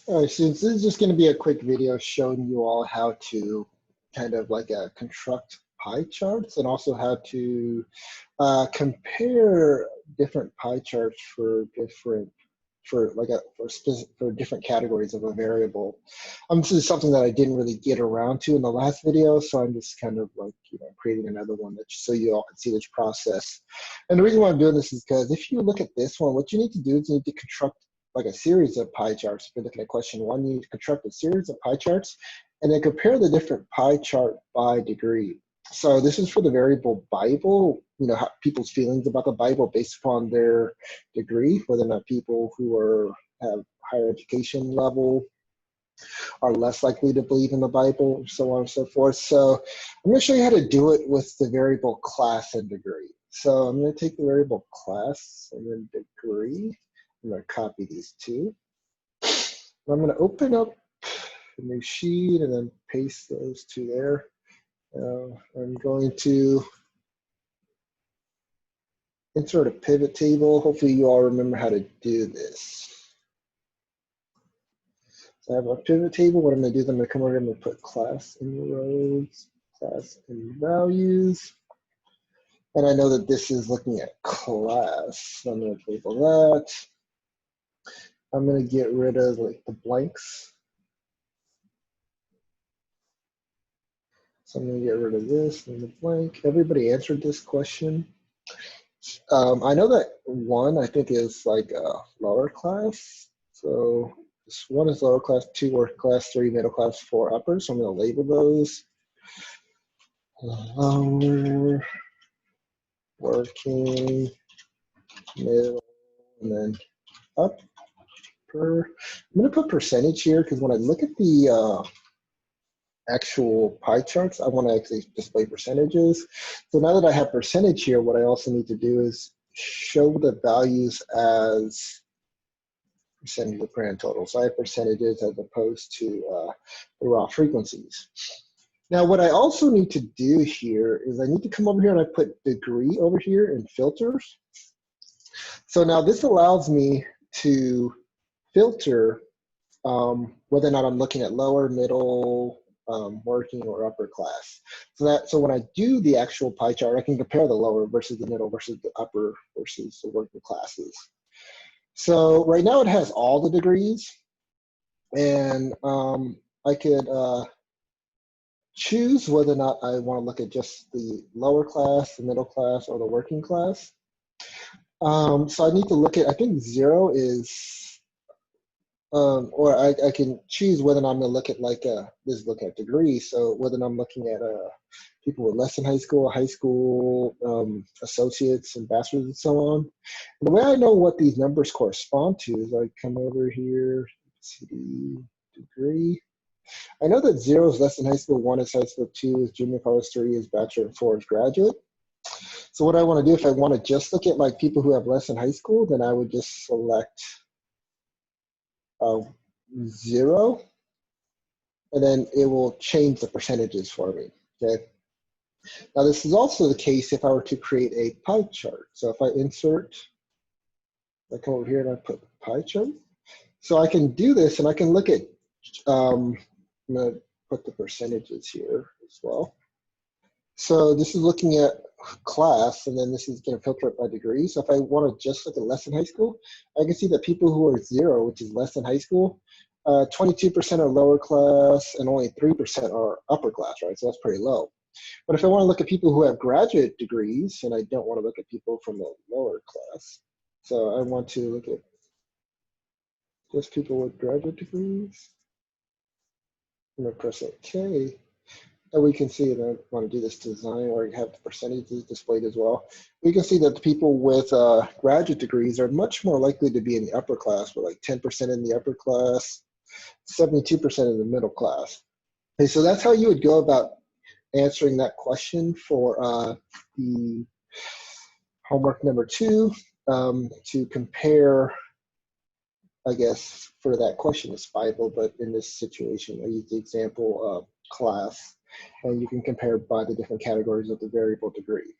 All right, so this is just going to be a quick video showing you all how to kind of like construct pie charts and also how to compare different pie charts for different for different categories of a variable. This is something that I didn't really get around to in the last video, so I'm just kind of like creating another one so you all can see this process. And the reason why I'm doing this is because if you look at this one, what you need to do is you need to construct like a series of pie charts. If you're looking at question one, you need to construct a series of pie charts and then compare the different pie chart by degree. So this is for the variable Bible, how people's feelings about the Bible based upon their degree, whether or not people who have higher education level are less likely to believe in the Bible, so on and so forth. So I'm going to show you how to do it with the variable class and degree. So I'm going to take the variable class and then degree. I'm going to copy these two. I'm going to open up a new sheet and then paste those two there. I'm going to insert a pivot table. Hopefully you all remember how to do this. So I have a pivot table. What I'm going to do is I'm going to come over here and I'm going to put class in rows, class in values. And I know that this is looking at class. So I'm going to label that. I'm going to get rid of like the blanks. So I'm going to get rid of this and the blank. Everybody answered this question. I know that one, I think, is like a lower class. So this one is lower class, two working class, three middle class, four upper. So I'm going to label those. Lower, working, middle, and then upper. I'm going to put percentage here because when I look at the actual pie charts, I want to actually display percentages. So now that I have percentage here, what I also need to do is show the values as percentage of grand total. So I have percentages as opposed to the raw frequencies. Now what I also need to do here is I need to come over here and I put degree over here in filters. So now this allows me to filter whether or not I'm looking at lower, middle, working, or upper class. So when I do the actual pie chart, I can compare the lower versus the middle versus the upper versus the working classes. So right now it has all the degrees, and I could choose whether or not I want to look at just the lower class, the middle class, or the working class. So I need to look at, I think 0 is or I can choose whether or not I'm going to look at this is looking at degrees. So whether or not I'm looking at people with less than high school, associates, and bachelors, and so on. And the way I know what these numbers correspond to is I come over here, CD, degree. I know that 0 is less than high school, 1 is high school, 2 is junior college, 3 is bachelor, and 4 is graduate. So what I want to do, if I want to just look at like people who have less than high school, then I would just select 0, and then it will change the percentages for me, okay? Now this is also the case if I were to create a pie chart. So if I insert, I come over here and I put pie chart. So I can do this and I can look at, I'm gonna put the percentages here as well. So this is looking at class, and then this is gonna filter it by degree. So if I wanna just look at less than high school, I can see that people who are 0, which is less than high school, 22% are lower class and only 3% are upper class, right? So that's pretty low. But if I wanna look at people who have graduate degrees, and I don't wanna look at people from the lower class, so I want to look at just people with graduate degrees. I'm gonna press OK. And we can see, and I want to do this design where you have the percentages displayed as well. We can see that the people with graduate degrees are much more likely to be in the upper class, with like 10% in the upper class, 72% in the middle class. Okay, so that's how you would go about answering that question for the homework number 2 to compare, I guess, for that question is Bible, but in this situation, I use the example of class, and you can compare by the different categories of the variable degree.